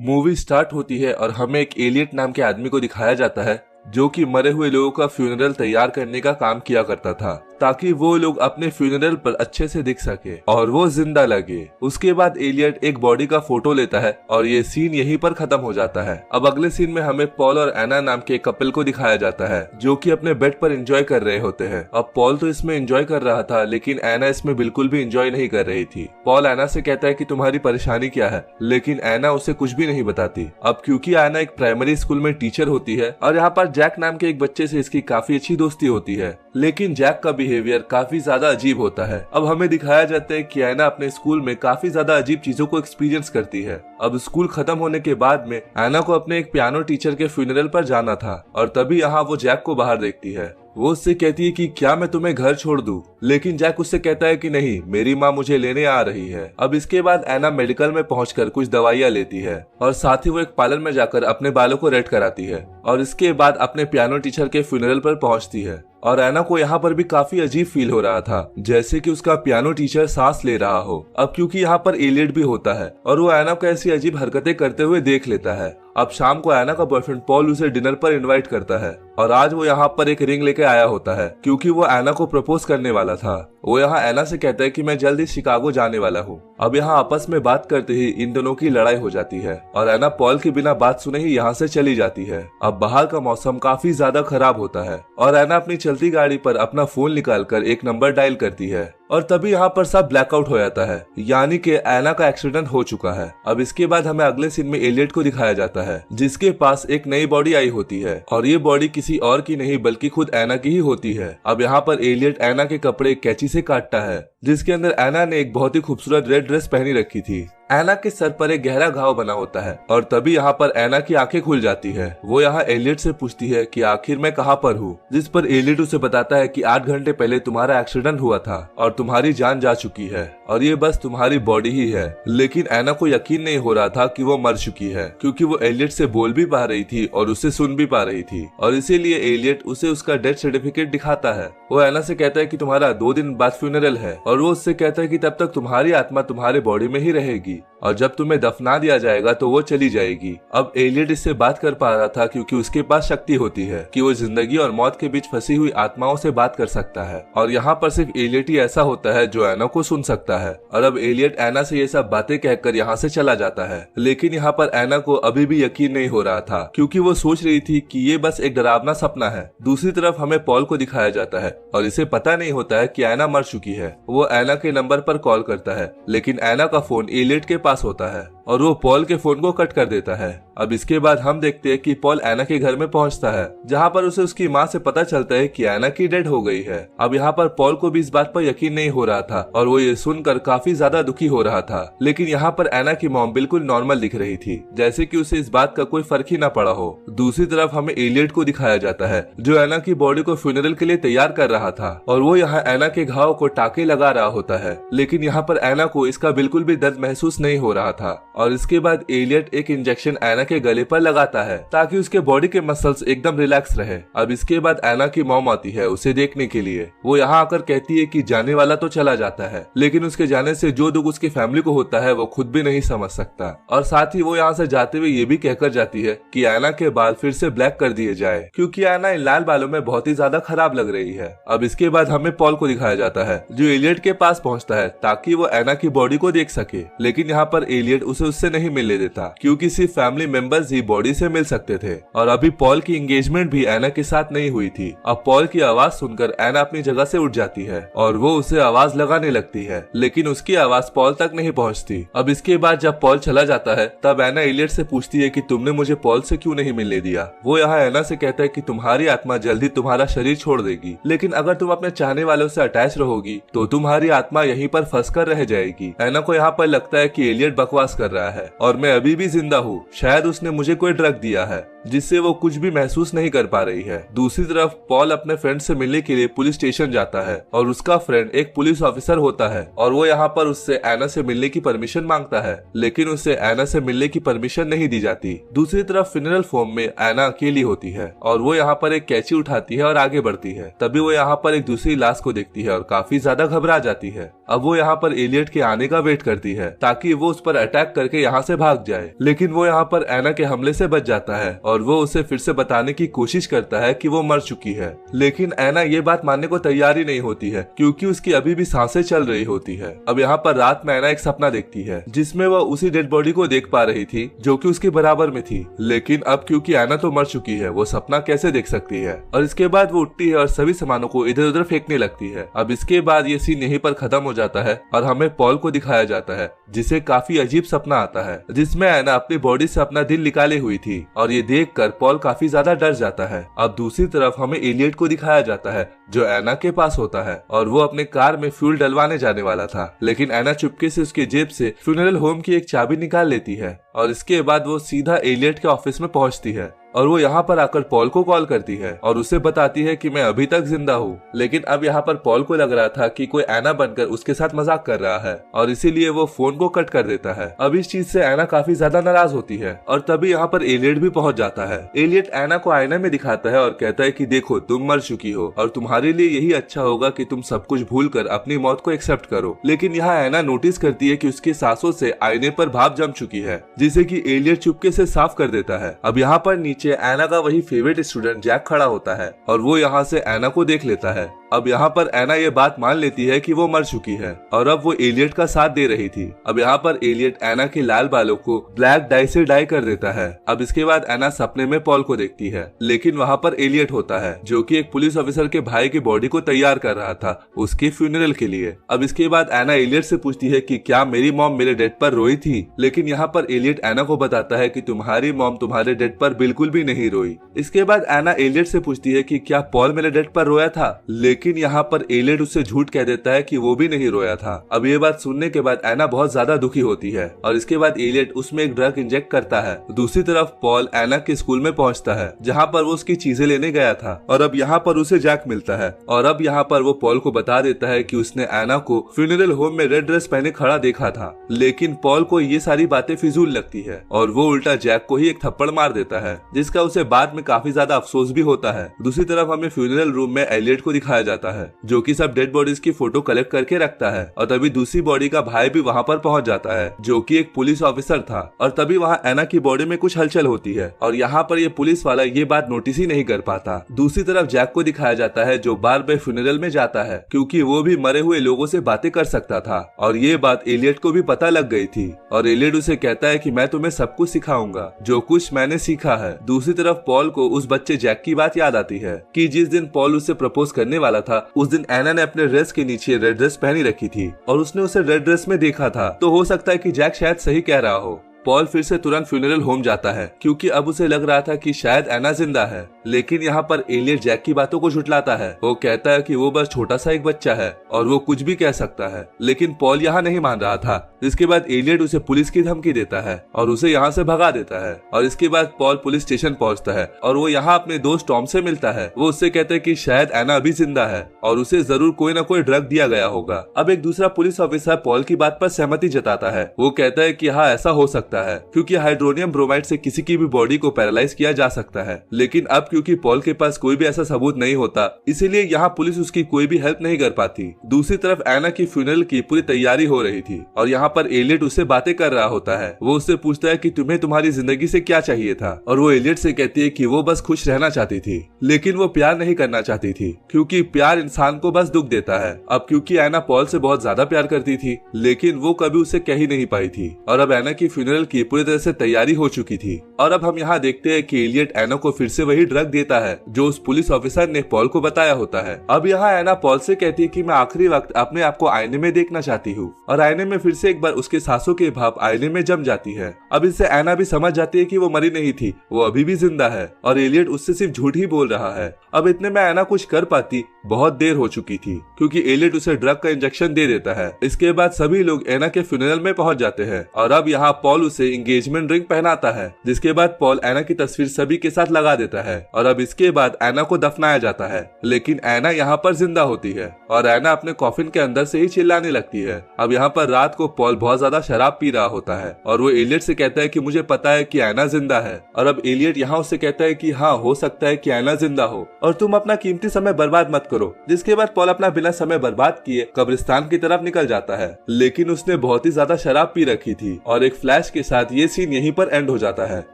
Movie start होती है और हमें एक एलियट नाम के आदमी को दिखाया जाता है जो कि मरे हुए लोगों का फ्यूनरल तैयार करने का काम किया करता था ताकि वो लोग अपने फ्यूनरल पर अच्छे से दिख सके और वो जिंदा लगे। उसके बाद एलियट एक बॉडी का फोटो लेता है और ये सीन यहीं पर खत्म हो जाता है। अब अगले सीन में हमें पॉल और एना नाम के एक कपल को दिखाया जाता है जो कि अपने बेड पर एंजॉय कर रहे होते हैं। अब पॉल तो इसमें एंजॉय कर रहा था लेकिन एना इसमें बिल्कुल भी एंजॉय नहीं कर रही थी। पॉल एना से कहता है कि तुम्हारी परेशानी क्या है, लेकिन एना उसे कुछ भी नहीं बताती। अब क्योंकि एना एक प्राइमरी स्कूल में टीचर होती है और यहाँ पर जैक नाम के एक बच्चे से इसकी काफी अच्छी दोस्ती होती है, लेकिन जैक का बिहेवियर काफी ज्यादा अजीब होता है। अब हमें दिखाया जाता है कि एना अपने स्कूल में काफी ज्यादा अजीब चीजों को एक्सपीरियंस करती है। अब स्कूल खत्म होने के बाद में एना को अपने एक पियानो टीचर के फ्यूनरल पर जाना था और तभी यहाँ वो जैक को बाहर देखती है। वो उससे कहती है कि क्या मैं तुम्हें घर छोड़ दूं, लेकिन जैक उससे कहता है कि नहीं, मेरी माँ मुझे लेने आ रही है। अब इसके बाद एना मेडिकल में पहुंचकर कुछ दवाइयाँ लेती है और साथ ही वो एक पार्लर में जाकर अपने बालों को रेड कराती है और इसके बाद अपने पियानो टीचर के फ्यूनरल पर पहुंचती है। और एना को यहाँ पर भी काफी अजीब फील हो रहा था, जैसे कि उसका पियानो टीचर सांस ले रहा हो। अब क्योंकि यहाँ पर एलियट भी होता है और वो एना को ऐसी अजीब हरकतें करते हुए देख लेता है। अब शाम को एना का बॉयफ्रेंड पॉल उसे डिनर पर इनवाइट करता है और आज वो यहाँ पर एक रिंग लेके आया होता है क्योंकि वो एना को प्रपोज करने वाला था। वो यहाँ एना से कहता है कि मैं जल्दी शिकागो जाने वाला हूँ। अब यहाँ आपस में बात करते ही इन दोनों की लड़ाई हो जाती है और एना पॉल के बिना बात सुने ही यहाँ से चली जाती है। अब बाहर का मौसम काफी ज्यादा खराब होता है और एना अपनी चलती गाड़ी पर अपना फोन निकालकर एक नंबर डायल करती है और तभी यहाँ पर सब ब्लैकआउट हो जाता है, यानी कि एना का एक्सीडेंट हो चुका है। अब इसके बाद हमें अगले सीन में एलियट को दिखाया जाता है जिसके पास एक नई बॉडी आई होती है और ये बॉडी किसी और की नहीं बल्कि खुद एना की ही होती है। अब यहाँ पर एलियट एना के कपड़े कैंची से काटता है जिसके अंदर एना ने एक बहुत ही खूबसूरत रेड ड्रेस पहनी रखी थी। एना के सर पर एक गहरा घाव बना होता है और तभी यहाँ पर एना की आंखें खुल जाती है। वो यहाँ एलियट से पूछती है कि आखिर मैं कहाँ पर हूँ, जिस पर एलियट उसे बताता है कि 8 घंटे पहले तुम्हारा एक्सीडेंट हुआ था और तुम्हारी जान जा चुकी है और ये बस तुम्हारी बॉडी ही है। लेकिन एना को यकीन नहीं हो रहा था कि वो मर चुकी है क्योंकि वो एलियट से बोल भी पा रही थी और उसे सुन भी पा रही थी और इसीलिए एलियट उसे उसका डेथ सर्टिफिकेट दिखाता है। वो एना से कहता है कि तुम्हारा 2 दिन बाद फ्यूनरल है और वो उससे कहता है कि तब तक तुम्हारी आत्मा तुम्हारे बॉडी में ही रहेगी और जब तुम्हें दफना दिया जाएगा तो वो चली जाएगी। अब एलियट इससे बात कर पा रहा था क्योंकि उसके पास शक्ति होती है कि वो जिंदगी और मौत के बीच फंसी हुई आत्माओं से बात कर सकता है और यहाँ पर सिर्फ एलियट ही ऐसा होता है जो एना को सुन सकता है। और अब एलियट एना से ये सब बातें कहकर यहाँ से चला जाता है, लेकिन यहाँ पर एना को अभी भी यकीन नहीं हो रहा था क्योंकि वो सोच रही थी कि ये बस एक डरावना सपना है। दूसरी तरफ हमें पॉल को दिखाया जाता है और इसे पता नहीं होता है कि एना मर चुकी है। वो एना के नंबर पर कॉल करता है लेकिन एना का फोन एलियट के पास होता है और वो पॉल के फोन को कट कर देता है। अब इसके बाद हम देखते हैं कि पॉल एना के घर में पहुंचता है जहां पर उसे उसकी मां से पता चलता है कि एना की डेड हो गई है। अब यहाँ पर पॉल को भी इस बात पर यकीन नहीं हो रहा था और वो ये सुनकर काफी ज्यादा दुखी हो रहा था, लेकिन यहाँ पर एना की मॉम बिल्कुल नॉर्मल दिख रही थी, जैसे कि उसे इस बात का कोई फर्क ही ना पड़ा हो। दूसरी तरफ हमें एलियट को दिखाया जाता है जो एना की बॉडी को फ्यूनरल के लिए तैयार कर रहा था और वो यहाँ एना के घाव को टाके लगा रहा होता है, लेकिन यहाँ पर एना को इसका बिल्कुल भी दर्द महसूस नहीं हो रहा था। और इसके बाद एलियट एक इंजेक्शन एना के गले पर लगाता है ताकि उसके बॉडी के मसल्स एकदम रिलैक्स रहे। अब इसके बाद एना की मॉम आती है उसे देखने के लिए। वो यहाँ आकर कहती है कि जाने वाला तो चला जाता है, लेकिन उसके जाने से जो दुख उसकी फैमिली को होता है वो खुद भी नहीं समझ सकता। और साथ ही वो यहाँ से जाते हुए ये भी कहकर जाती है कि एना के बाल फिर से ब्लैक कर दिए जाए क्योंकि एना इन लाल बालों में बहुत ही ज्यादा खराब लग रही है। अब इसके बाद हमें पॉल को दिखाया जाता है जो एलियट के पास पहुँचता है ताकि वो एना की बॉडी को देख सके, लेकिन यहाँ पर एलियट उसे उससे नहीं मिलने देता क्योंकि सिर्फ फैमिली मेंबर्स ही बॉडी से मिल सकते थे और अभी पॉल की एंगेजमेंट भी एना के साथ नहीं हुई थी। अब पॉल की आवाज सुनकर एना अपनी जगह से उठ जाती है और वो उसे आवाज लगाने लगती है, लेकिन उसकी आवाज पॉल तक नहीं पहुंचती। अब इसके बाद जब पॉल चला जाता है तब एना एलियट से पूछती है कि तुमने मुझे पॉल से क्यों नहीं मिलने दिया। वो यहाँ एना से कहता है कि तुम्हारी आत्मा जल्दी तुम्हारा शरीर छोड़ देगी, लेकिन अगर तुम अपने चाहने वालों से अटैच रहोगी तो तुम्हारी आत्मा यहीं पर फंस कर रह जाएगी। एना को यहाँ पर लगता है कि एलियट बकवास कर रहा है और मैं अभी भी जिंदा हूँ, शायद उसने मुझे कोई ड्रग दिया है। जिससे वो कुछ भी महसूस नहीं कर पा रही है। दूसरी तरफ पॉल अपने फ्रेंड से मिलने के लिए पुलिस स्टेशन जाता है और उसका फ्रेंड एक पुलिस ऑफिसर होता है और वो यहाँ पर उससे एना से मिलने की परमिशन मांगता है, लेकिन उसे एना से मिलने की परमिशन नहीं दी जाती। दूसरी तरफ फ्यूनरल होम में एना अकेली होती है और वो यहाँ पर एक कैंची उठाती है और आगे बढ़ती है। तभी वो यहाँ पर एक दूसरी लाश को देखती है और काफी ज्यादा घबरा जाती है। अब वो यहाँ पर एलियट के आने का वेट करती है ताकि वो उस पर अटैक करके यहाँ से भाग जाए, लेकिन वो यहाँ पर एना के हमले से बच जाता है और वो उसे फिर से बताने की कोशिश करता है कि वो मर चुकी है। लेकिन एना ये बात मानने को तैयार ही नहीं होती है क्योंकि उसकी अभी भी सांसें चल रही होती है। अब यहाँ पर रात में एना एक सपना देखती है जिसमें वह उसी डेड बॉडी को देख पा रही थी जो कि उसके बराबर में थी, लेकिन अब क्योंकि एना तो मर चुकी है वो सपना कैसे देख सकती है। और इसके बाद वो उठती है और सभी सामानों को इधर उधर फेंकने लगती है। अब इसके बाद ये सीन यहीं पर खत्म हो जाता है और हमें पॉल को दिखाया जाता है जिसे काफी अजीब सपना आता है जिसमें एना अपनी बॉडी से अपना दिल निकाले हुई थी और ये देखकर पॉल काफी ज्यादा डर जाता है। अब दूसरी तरफ हमें एलियट को दिखाया जाता है जो एना के पास होता है और वो अपने कार में फ्यूल डलवाने जाने वाला था, लेकिन एना चुपके से उसके जेब से फ्यूनरल होम की एक चाबी निकाल लेती है और इसके बाद वो सीधा एलियट के ऑफिस में पहुंचती है और वो यहाँ पर आकर पॉल को कॉल करती है और उसे बताती है कि मैं अभी तक जिंदा हूँ। लेकिन अब यहाँ पर पॉल को लग रहा था कि कोई एना बनकर उसके साथ मजाक कर रहा है और इसीलिए वो फोन को कट कर देता है। अब इस चीज से एना काफी ज्यादा नाराज होती है और तभी यहाँ पर एलियट भी पहुंच जाता है। एलियट एना को आईने में दिखाता है और कहता है कि देखो तुम मर चुकी हो और तुम्हारे लिए यही अच्छा होगा कि तुम सब कुछ भूल कर अपनी मौत को एक्सेप्ट करो। लेकिन यहाँ एना नोटिस करती है कि उसकी सांसों से आईने पर भाप जम चुकी है जिसे कि एलियट चुपके से साफ कर देता है। अब यहाँ पर नीचे एना का वही फेवरेट स्टूडेंट जैक खड़ा होता है और वो यहाँ से एना को देख लेता है। अब यहाँ पर एना ये बात मान लेती है कि वो मर चुकी है और अब वो एलियट का साथ दे रही थी। अब यहाँ पर एलियट एना के लाल बालों को ब्लैक डाई से डाई कर देता है। अब इसके बाद एना सपने में पॉल को देखती है, लेकिन वहाँ पर एलियट होता है जो कि एक पुलिस ऑफिसर के भाई की बॉडी को तैयार कर रहा था उसके फ्यूनरल के लिए। अब इसके बाद एना एलियट से पूछती है कि क्या मेरी मॉम मेरे डेड पर रोई थी, लेकिन यहाँ पर एलियट एना को बताता है कि तुम्हारी मॉम तुम्हारे डेड पर बिल्कुल भी नहीं रोई। इसके बाद एना एलियट से पूछती है कि क्या पॉल मेरे डेड पर रोया था, लेकिन यहाँ पर एलियट उससे झूठ कह देता है कि वो भी नहीं रोया था। अब ये बात सुनने के बाद एना बहुत ज्यादा दुखी होती है और इसके बाद एलियट उसमें एक ड्रग इंजेक्ट करता है। दूसरी तरफ पॉल एना के स्कूल में पहुंचता है जहाँ पर वो उसकी चीजें लेने गया था और अब यहाँ पर उसे जैक मिलता है और अब यहाँ पर वो पॉल को बता देता है कि उसने एना को फ्यूनरल होम में रेड ड्रेस पहने खड़ा देखा था, लेकिन पॉल को ये सारी बातें फिजूल लगती है और वो उल्टा जैक को ही एक थप्पड़ मार देता है जिसका उसे बाद में काफी ज्यादा अफसोस भी होता है। दूसरी तरफ हमें फ्यूनरल रूम में एलियट को दिखाया जाता है जो कि सब डेड बॉडीज की फोटो कलेक्ट करके रखता है और तभी दूसरी बॉडी का भाई भी वहाँ पर पहुँच जाता है जो कि एक पुलिस ऑफिसर था और तभी वहाँ एना की बॉडी में कुछ हलचल होती है और यहाँ पर ये पुलिस वाला ये बात नोटिस ही नहीं कर पाता। दूसरी तरफ जैक को दिखाया जाता है जो बार बार फ्यूनरल में जाता है क्योंकि वो भी मरे हुए लोगों से बातें कर सकता था और ये बात एलियट को भी पता लग गई थी और एलियट उसे कहता है कि मैं तुम्हें सब कुछ सिखाऊंगा जो कुछ मैंने सीखा है। दूसरी तरफ पॉल को उस बच्चे जैक की बात याद आती है कि जिस दिन पॉल उसे प्रपोज करने वाला था उस दिन एना ने अपने ड्रेस के नीचे रेड ड्रेस पहनी रखी थी और उसने उसे रेड ड्रेस में देखा था, तो हो सकता है कि जैक शायद सही कह रहा हो। पॉल फिर से तुरंत फ्यूनरल होम जाता है क्योंकि अब उसे लग रहा था कि शायद एना जिंदा है, लेकिन यहाँ पर एलियट जैक की बातों को झुठलाता है। वो कहता है कि वो बस छोटा सा एक बच्चा है और वो कुछ भी कह सकता है, लेकिन पॉल यहाँ नहीं मान रहा था। इसके बाद एलियट उसे पुलिस की धमकी देता है और उसे यहाँ से भगा देता है और इसके बाद पॉल पुलिस स्टेशन पहुँचता है और वो यहाँ अपने दोस्त टॉम से मिलता है। वो उससे कहता है कि शायद एना अभी जिंदा है और उसे जरूर कोई न कोई ड्रग दिया गया होगा। अब एक दूसरा पुलिस ऑफिसर पॉल की बात पर सहमति जताता है। वो कहता है कि हाँ ऐसा हो सकता है क्योंकि हाइड्रोनियम ब्रोमाइड से किसी की भी बॉडी को पैरालाइज किया जा सकता है, लेकिन अब क्योंकि पॉल के पास कोई भी ऐसा सबूत नहीं होता इसीलिए यहाँ पुलिस उसकी कोई भी हेल्प नहीं कर पाती। दूसरी तरफ एना की फ्यूनरल की पूरी तैयारी हो रही थी और यहाँ पर एलियट उससे बातें कर रहा होता है। वो उससे पूछता है कि तुम्हें तुम्हारी जिंदगी से क्या चाहिए था और वो एलियट से कहती है कि वो बस खुश रहना चाहती थी, लेकिन वो प्यार नहीं करना चाहती थी क्योंकि प्यार इंसान को बस दुख देता है। अब क्योंकि एना पॉल से बहुत ज्यादा प्यार करती थी लेकिन वो कभी उसे कह ही नहीं पाई थी और अब एना की फ्यूनरल की पूरी तरह से तैयारी हो चुकी थी और अब हम यहाँ देखते हैं कि एलियट एना को फिर से वही ड्रग ड्रग देता है जो उस पुलिस ऑफिसर ने पॉल को बताया होता है। अब यहाँ एना पॉल से कहती है कि मैं आखिरी वक्त अपने आप को आईने में देखना चाहती हूँ, और आईने में फिर से एक बार उसके सांसों की भाप आईने में जम जाती है। अब इससे एना भी समझ जाती है कि वो मरी नहीं थी, वो अभी भी जिंदा है और एलियट उससे सिर्फ झूठ ही बोल रहा है। अब इतने में एना कुछ कर पाती बहुत देर हो चुकी थी, क्योंकि एलियट उसे ड्रग का इंजेक्शन दे देता है। इसके बाद सभी लोग एना के फ्यूनरल में पहुंच जाते हैं और अब यहाँ पॉल उसे एंगेजमेंट रिंग पहनाता है, जिसके बाद पॉल एना की तस्वीर सभी के साथ लगा देता है और अब इसके बाद एना को दफनाया जाता है। लेकिन एना यहाँ पर जिंदा होती है और एना अपने कॉफिन के अंदर से ही चिल्लाने लगती है। अब यहाँ पर रात को पॉल बहुत ज्यादा शराब पी रहा होता है और वो एलियट से कहता है कि मुझे पता है कि एना जिंदा है, और अब एलियट यहाँ उससे कहता है कि हाँ हो सकता है कि एना जिंदा हो और तुम अपना कीमती समय बर्बाद मत करो। जिसके बाद पॉल अपना बिना समय बर्बाद किए कब्रिस्तान की तरफ निकल जाता है, लेकिन उसने बहुत ही ज्यादा शराब पी रखी थी और एक फ्लैश के साथ ये सीन यहीं पर एंड हो जाता है।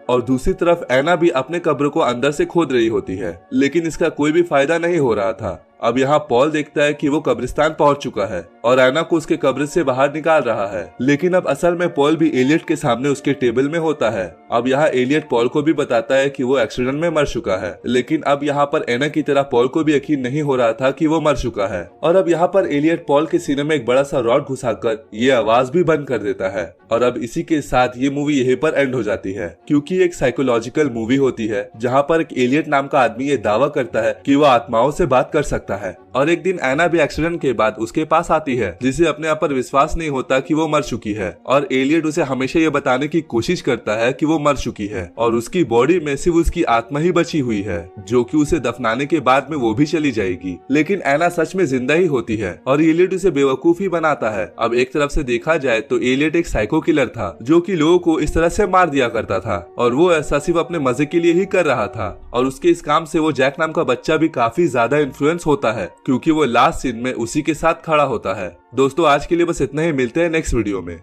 और दूसरी तरफ एना भी अपने कब्र को अंदर से खोद रही होती है, लेकिन इसका कोई भी फायदा नहीं हो रहा था। अब यहाँ पॉल देखता है कि वो कब्रिस्तान पहुंच चुका है और एना को उसके कब्र से बाहर निकाल रहा है, लेकिन अब असल में पॉल भी एलियट के सामने उसके टेबल में होता है। अब यहाँ एलियट पॉल को भी बताता है कि वो एक्सीडेंट में मर चुका है, लेकिन अब यहाँ पर एना की तरह पॉल को भी यकीन नहीं हो रहा था कि वो मर चुका है। और अब यहाँ पर एलियट पॉल के सीने में एक बड़ा सा रॉड घुसाकर ये आवाज भी बंद कर देता है और अब इसी के साथ ये मूवी यहीं पर एंड हो जाती है, क्योंकि एक साइकोलॉजिकल मूवी होती है जहाँ पर एक एलियट नाम का आदमी ये दावा करता है कि वो आत्माओं से बात कर सकता है। और एक दिन एना भी एक्सीडेंट के बाद उसके पास आती है, जिसे अपने आप पर विश्वास नहीं होता कि वो मर चुकी है, और एलियट उसे हमेशा ये बताने की कोशिश करता है कि वो मर चुकी है और उसकी बॉडी में सिर्फ उसकी आत्मा ही बची हुई है, जो कि उसे दफनाने के बाद में वो भी चली जाएगी। लेकिन एना सच में जिंदा ही होती है और एलियट उसे बेवकूफ ही बनाता है। अब एक तरफ से देखा जाए तो एलियट एक साइको किलर था जो कि लोगों को इस तरह से मार दिया करता था, और वो ऐसा सिर्फ अपने मजे के लिए ही कर रहा था। और उसके इस काम से वो जैक नाम का बच्चा भी काफी ज्यादा इन्फ्लुएंस होता है, क्योंकि वो लास्ट सीन में उसी के साथ खड़ा होता है। दोस्तों आज के लिए बस इतना ही, मिलते हैं नेक्स्ट वीडियो में।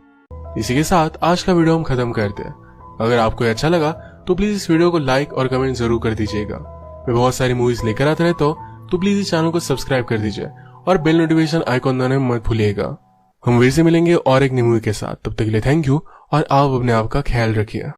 इसी के साथ आज का वीडियो हम खत्म करते हैं। अगर आपको अच्छा लगा तो प्लीज इस वीडियो को लाइक और कमेंट जरूर कर दीजिएगा। मैं बहुत सारी मूवीज लेकर आता रहता हूँ, तो प्लीज इस चैनल को सब्सक्राइब कर दीजिए और बेल नोटिफिकेशन आइकॉन दबाना मत भूलिएगा। हम फिर से मिलेंगे और एक नई मूवी के साथ, तब तक के लिए थैंक यू और आप अपने आप का ख्याल रखिए।